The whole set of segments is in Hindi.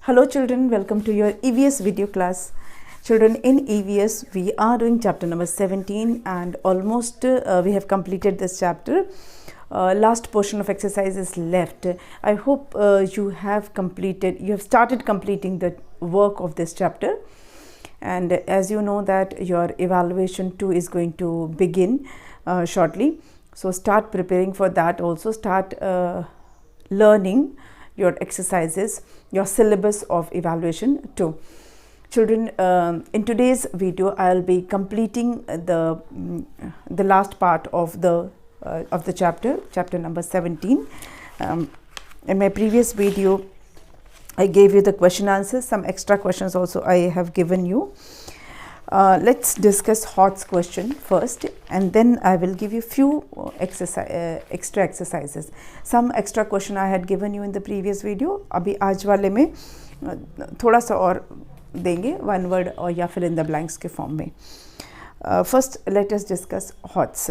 Hello children, welcome to your EVS video class. Children, in EVS we are doing chapter number 17 and almost we have completed this chapter. Last portion of exercise is left. I hope you have started completing the work of this chapter, and as you know that your evaluation 2 is going to begin shortly. So start preparing for that also. Start learning your exercises, your syllabus of evaluation 2. Children, in today's video I'll be completing the last part of the chapter number 17. In my previous video I gave you the question answers. Some extra questions also I have given you. Let's discuss HOTS question first, and then I will give you few extra exercises. Some extra question I had given you in the previous video. अभी आज वाले में थोड़ा सा और देंगे, one word और या fill in the blanks के form में. First, let us discuss HOTS.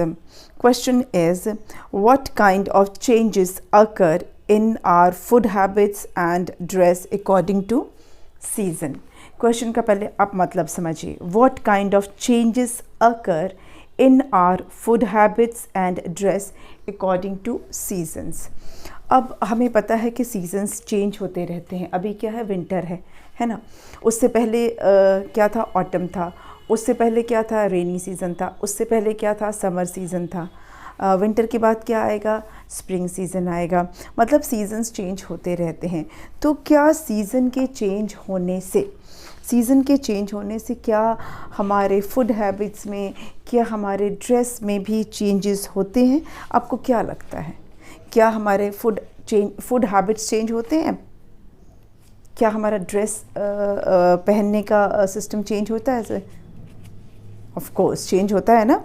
Question is, what kind of changes occur in our food habits and dress according to season? Question का पहले आप मतलब समझिए. What kind of changes occur in our food habits and dress according to seasons? अब हमें पता है कि सीजन्स चेंज होते रहते हैं. अभी क्या है, विंटर है ना. उससे पहले क्या था, ऑटम था. उससे पहले क्या था, रेनी सीज़न था. उससे पहले क्या था, समर सीज़न था. विंटर के बाद क्या आएगा, स्प्रिंग सीज़न आएगा. मतलब सीजन्स चेंज होते रहते हैं. तो क्या सीज़न के चेंज होने से क्या हमारे फूड हैबिट्स में, क्या हमारे ड्रेस में भी चेंजेस होते हैं? आपको क्या लगता है, क्या हमारे फूड हैबिट्स चेंज होते हैं? क्या हमारा ड्रेस पहनने का सिस्टम चेंज होता है? ऑफ कोर्स चेंज होता है ना.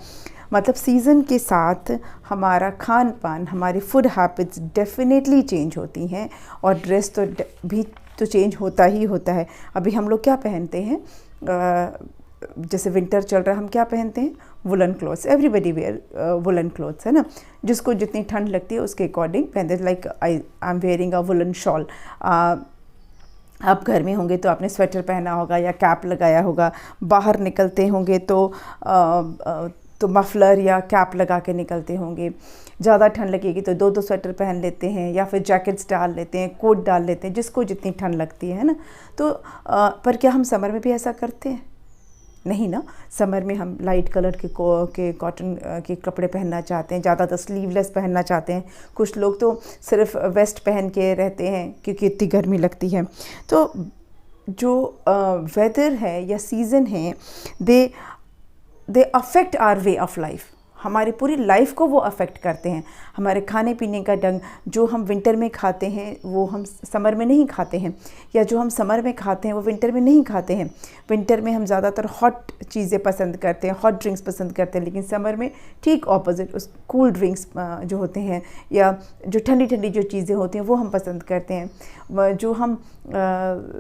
मतलब सीज़न के साथ हमारा खान पान, हमारी फूड हैबिट्स डेफिनेटली चेंज होती हैं, और ड्रेस तो चेंज होता ही होता है. अभी हम लोग क्या पहनते हैं, जैसे विंटर चल रहा है, हम क्या पहनते हैं, woollen clothes. Everybody wear woollen clothes, है ना. जिसको जितनी ठंड लगती है उसके अकॉर्डिंग पहनते हैं. Like I am wearing a woollen shawl. आप घर में होंगे तो आपने स्वेटर पहना होगा या कैप लगाया होगा. बाहर निकलते होंगे तो मफलर या कैप लगा के निकलते होंगे. ज़्यादा ठंड लगेगी तो दो स्वेटर पहन लेते हैं, या फिर जैकेट्स डाल लेते हैं, कोट डाल लेते हैं, जिसको जितनी ठंड लगती है ना. तो पर क्या हम समर में भी ऐसा करते हैं? नहीं ना. समर में हम लाइट कलर के कॉटन के कपड़े पहनना चाहते हैं, ज़्यादातर स्लीवलेस पहनना चाहते हैं. कुछ लोग तो सिर्फ वेस्ट पहन के रहते हैं क्योंकि इतनी गर्मी लगती है. तो जो वेदर है या सीज़न है, they affect our way of life. हमारी पूरी लाइफ को वो अफेक्ट करते हैं. हमारे खाने पीने का ढंग, जो हम विंटर में खाते हैं वो हम समर में नहीं खाते हैं, या जो हम समर में खाते हैं वो विंटर में नहीं खाते हैं. विंटर में हम ज़्यादातर हॉट चीज़ें पसंद करते हैं, हॉट ड्रिंक्स पसंद करते हैं, लेकिन समर में ठीक ऑपोजिट, उस कूल ड्रिंक्स जो होते हैं या जो ठंडी ठंडी जो चीज़ें होती हैं वो हम पसंद करते हैं. जो हम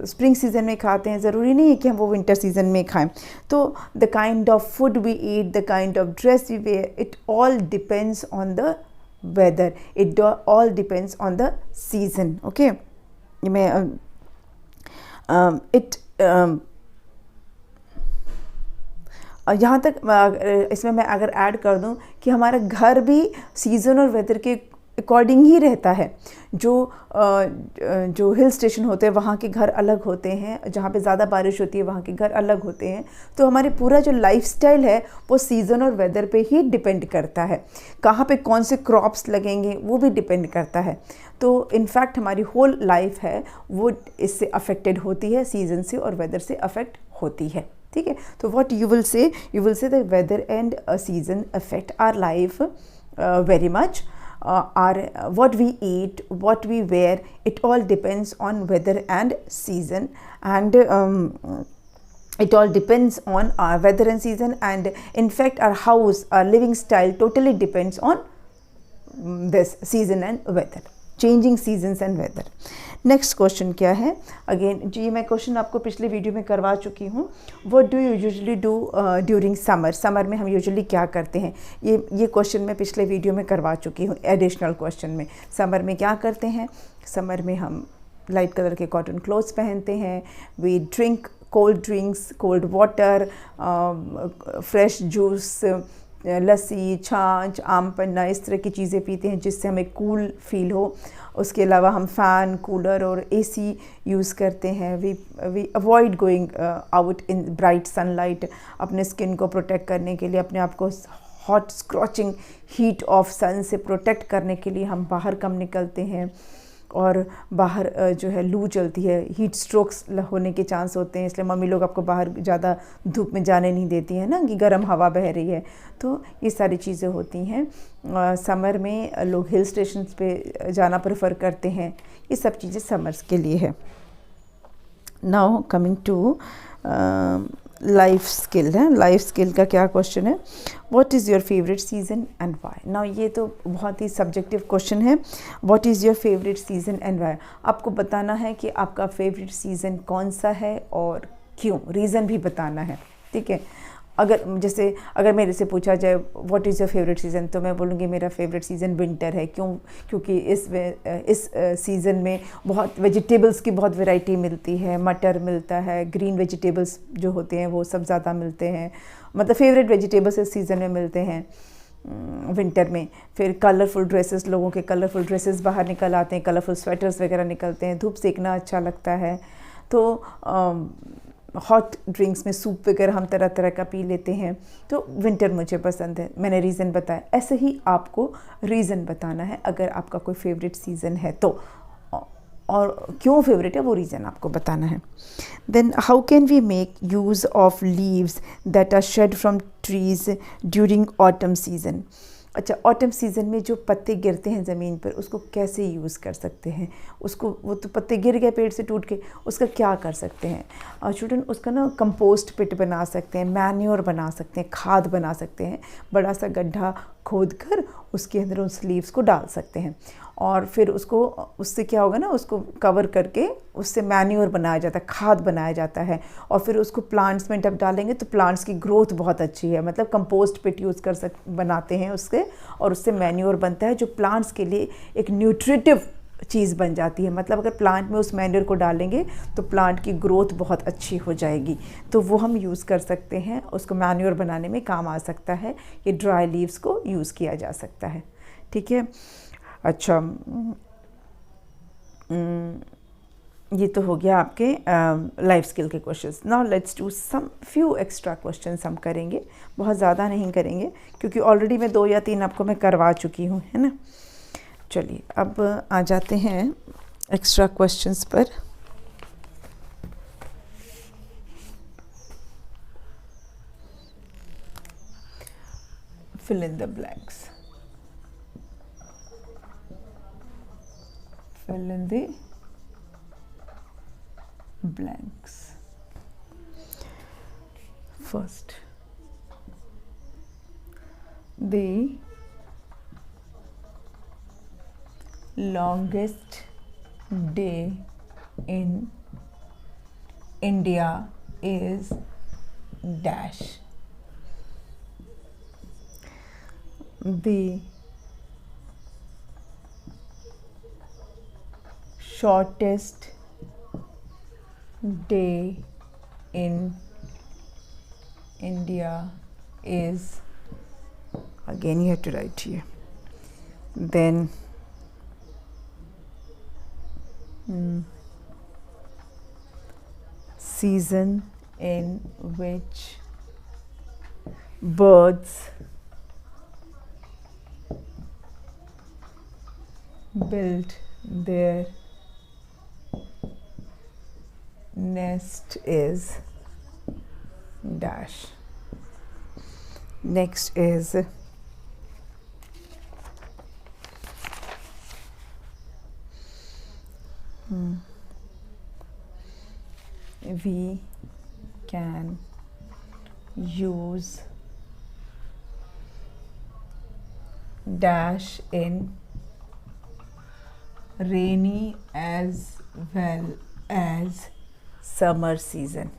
स्प्रिंग सीज़न में खाते हैं ज़रूरी नहीं है कि हम वो विंटर सीज़न में खाएं. तो the kind of food we eat, the kind of dress we wear, it all depends on the weather, it all depends on the season. Okay, मैं यहाँ तक इसमें मैं अगर ऐड कर दूँ कि हमारा घर भी सीज़न और वेदर के अकॉर्डिंग ही रहता है. जो हिल स्टेशन होते हैं वहाँ के घर अलग होते हैं, जहाँ पे ज़्यादा बारिश होती है वहाँ के घर अलग होते हैं. तो हमारे पूरा जो लाइफस्टाइल है वो सीज़न और वेदर पे ही डिपेंड करता है. कहाँ पे कौन से क्रॉप्स लगेंगे वो भी डिपेंड करता है. तो इनफैक्ट हमारी होल लाइफ है वो इससे अफेक्टेड होती है, सीज़न से और वेदर से अफेक्ट होती है. ठीक है. तो what you will say the weather and season affect our life very much. What we eat, what we wear, it all depends on weather and season, and it all depends on our weather and season, and in fact our house, our living style totally depends on this season and weather, changing seasons and weather. Next question क्या है, अगेन जी मैं क्वेश्चन आपको पिछले वीडियो में करवा चुकी हूँ. What do you usually do during summer, summer में हम यूजुअली क्या करते हैं. ये क्वेश्चन मैं पिछले वीडियो में करवा चुकी हूँ. एडिशनल क्वेश्चन में समर में क्या करते हैं, समर में हम लाइट कलर के कॉटन क्लोथ्स पहनते हैं, we drink cold drinks, cold water, fresh juice, lassi, छाछ, आम पन्ना, इस तरह की चीज़ें पीते हैं जिससे हमें कूल फील हो। उसके अलावा हम फ़ैन, कूलर और एसी यूज़ करते हैं। We avoid going out in bright sunlight, अपने स्किन को प्रोटेक्ट करने के लिए, अपने आप को hot scorching heat of sun से प्रोटेक्ट करने के लिए हम बाहर कम निकलते हैं। और बाहर जो है लू चलती है, हीट स्ट्रोक्स होने के चांस होते हैं, इसलिए मम्मी लोग आपको बाहर ज़्यादा धूप में जाने नहीं देती हैं ना, कि गर्म हवा बह रही है। तो ये सारी चीज़ें होती हैं। समर में लोग हिल स्टेशंस पे जाना प्रेफर करते हैं। ये सब चीज़ें समर्स के लिए है। Now coming to life skill है। लाइफ स्किल का क्या क्वेश्चन है, what is your favourite season and why. Now ये तो बहुत ही सब्जेक्टिव क्वेश्चन है। What is your favourite season and why, आपको बताना है कि आपका फेवरेट सीज़न कौन सा है और क्यों, रीज़न भी बताना है, ठीक है। अगर मेरे से पूछा जाए what is your favourite season, तो मैं बोलूँगी मेरा फेवरेट सीज़न विंटर है। क्यों? क्योंकि इस सीज़न में बहुत वेजिटेबल्स की बहुत वैरायटी मिलती है, मटर मिलता है, ग्रीन वेजिटेबल्स जो होते हैं वो सब ज़्यादा मिलते हैं, मतलब फेवरेट वेजिटेबल्स इस सीज़न में मिलते हैं विंटर में। फिर कलरफुल ड्रेसेस, लोगों के कलरफुल ड्रेसेस बाहर निकल आते हैं, कलरफुल स्वेटर्स वगैरह निकलते हैं, धूप सेकना अच्छा लगता है। तो हॉट ड्रिंक्स में सूप वगैरह हम तरह तरह का पी लेते हैं। तो विंटर मुझे पसंद है, मैंने रीज़न बताया। ऐसे ही आपको रीज़न बताना है अगर आपका कोई फेवरेट सीज़न है तो, और क्यों फेवरेट है वो रीज़न आपको बताना है। Then how can we make use of leaves that are shed from trees during autumn season. अच्छा, ऑटम सीज़न में जो पत्ते गिरते हैं ज़मीन पर, उसको कैसे यूज़ कर सकते हैं? उसको, वो तो पत्ते गिर गए पेड़ से टूट के, उसका क्या कर सकते हैं स्टूडेंट? उसका ना कंपोस्ट पिट बना सकते हैं, मैन्योर बना सकते हैं, खाद बना सकते हैं। बड़ा सा गड्ढा खोद कर उसके अंदर उस लीव्स को डाल सकते हैं, और फिर उससे क्या होगा ना, उसको कवर करके उससे मैन्योर बनाया जाता है, खाद बनाया जाता है। और फिर उसको प्लांट्स में जब डालेंगे तो प्लांट्स की ग्रोथ बहुत अच्छी है। मतलब कंपोस्ट पिट यूज़ बनाते हैं उससे, और उससे मैन्योर बनता है जो प्लांट्स के लिए एक न्यूट्रिटिव चीज़ बन जाती है। मतलब अगर प्लांट में उस मैन्योर को डालेंगे तो प्लांट की ग्रोथ बहुत अच्छी हो जाएगी। तो वो हम यूज़ कर सकते हैं, उसको मैन्योर बनाने में काम आ सकता है। ये ड्राई लीव्स को यूज़ किया जा सकता है, ठीक है। अच्छा, ये तो हो गया आपके लाइफ स्किल के questions. Now let's do some few extra questions हम करेंगे, बहुत ज़्यादा नहीं करेंगे क्योंकि ऑलरेडी मैं 2 या 3 आपको मैं करवा चुकी हूँ, है ना। चलिए अब आ जाते हैं एक्स्ट्रा क्वेश्चंस पर। Fill in the blanks, fill in the blanks. First, the longest day in India is dash. The shortest day in India is, again you have to write here. Then season in which birds build their nest is dash. Next is we can use dash in rainy as well as summer season.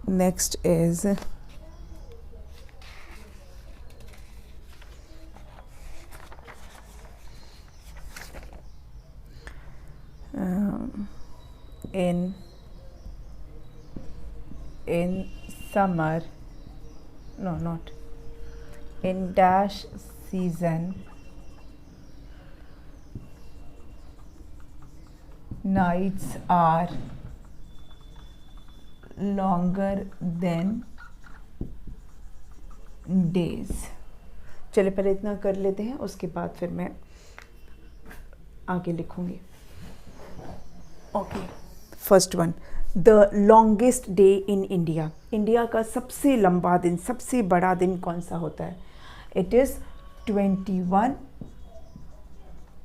Next is in summer, no, not in dash season, nights are longer than days. चलिए पहले इतना कर लेते हैं, उसके बाद फिर मैं आगे लिखूंगी. Okay, first one, the longest day in India. India का सबसे लंबा दिन, सबसे बड़ा दिन कौन सा होता है? इट इज़ 21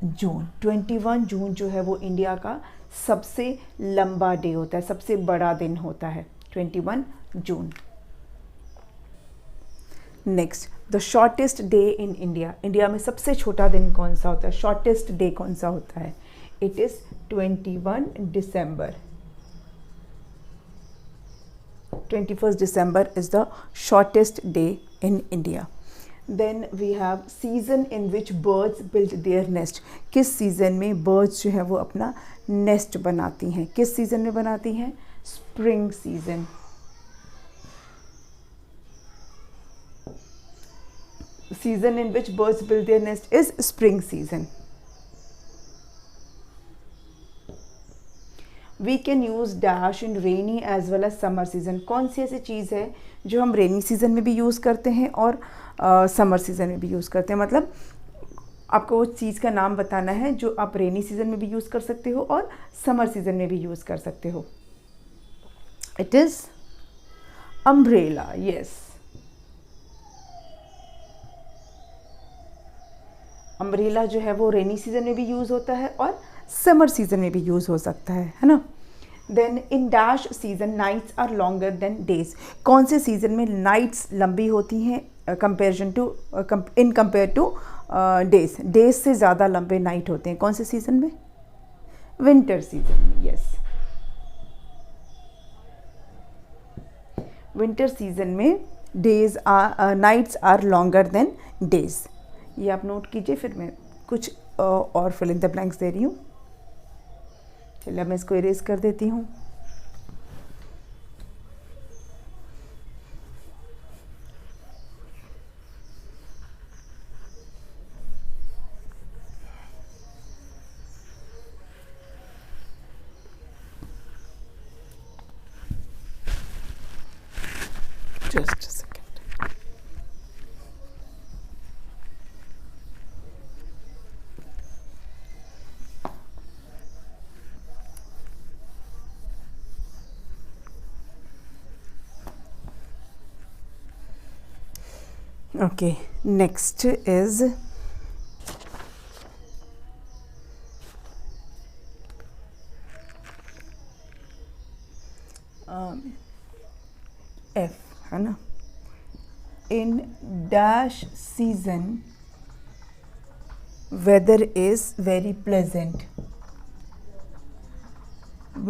जून. 21 जून जो है वो इंडिया का सबसे लंबा डे होता है, सबसे बड़ा दिन होता है 21 जून. Next, the shortest day in India. India में सबसे छोटा दिन कौन सा होता है? शॉर्टेस्ट डे कौन सा होता है? It is 21 December. 21st December is the shortest day in India. Then we have season in which birds build their nest. किस सीज़न में birds जो है वो अपना nest बनाती हैं? किस सीज़न में बनाती हैं? Spring season. Season in which birds build their nest is spring season. We can use dash in rainy as well as summer season. कौन सी ऐसी चीज़ है जो हम रेनी सीज़न में भी यूज़ करते हैं और समर सीज़न में भी यूज़ करते हैं? मतलब आपको उस चीज़ का नाम बताना है जो आप रेनी सीज़न में भी यूज़ कर सकते हो और समर सीज़न में भी यूज़ कर सकते हो. It is umbrella. Yes, umbrella जो है वो रेनी सीज़न में भी यूज़ होता है और समर सीज़न में भी यूज़ हो सकता है ना. Then in dash season nights are longer than days. कौन से सीज़न में नाइट्स लंबी होती हैं comparison to in compare to days? Days से ज़्यादा लंबे नाइट होते हैं. कौन से सीज़न में? विंटर सीज़न में. यस, विंटर सीज़न में days nights are longer than days. ये आप नोट कीजिए, फिर मैं कुछ और फिल इन द ब्लैंक्स दे रही हूँ. चलिए मैं इसको इरेज कर देती हूँ. Just a second. Okay, next is F, है ना. In dash season weather is very pleasant.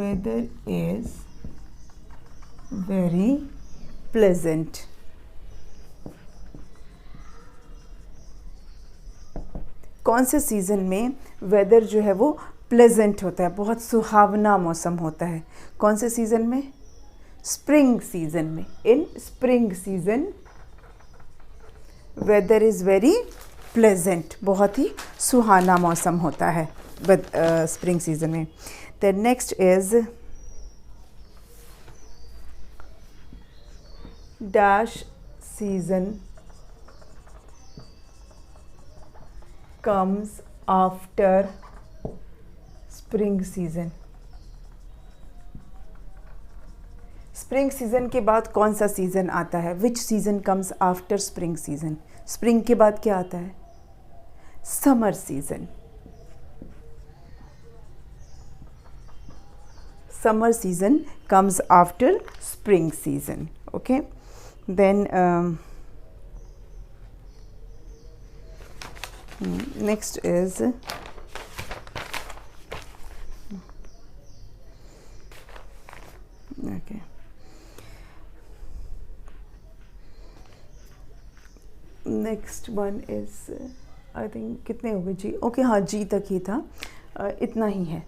Weather is very pleasant. कौन से सीज़न में वेदर जो है वो प्लेजेंट होता है, बहुत सुहावना मौसम होता है? कौन से सीज़न में? स्प्रिंग सीज़न में. In spring season weather is very pleasant, बहुत ही सुहाना मौसम होता है स्प्रिंग सीज़न में. The next is dash season comes after spring season. Spring season के बाद कौन सा सीज़न आता है? Which season comes after spring season? Spring के बाद क्या आता है? Summer season. Summer season comes after spring season. Okay, then next is okay, next one is I think कितने हो गए जी? ओके, हाँ जी तक ही था, इतना ही है.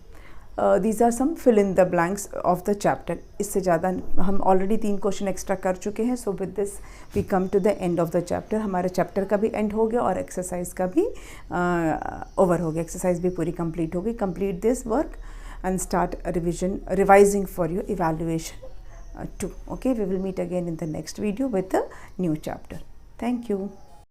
These are some fill in the blanks of the chapter. इससे ज़्यादा हम ऑलरेडी 3 क्वेश्चन एक्स्ट्रा कर चुके हैं। So with this we come to the end of the chapter. हमारे चैप्टर का भी एंड हो गया और एक्सरसाइज का भी ओवर हो गया। एक्सरसाइज भी पूरी कंप्लीट हो गई। Complete this work and start revising for your evaluation too. Okay, we will meet again in the next video with a new chapter. Thank you.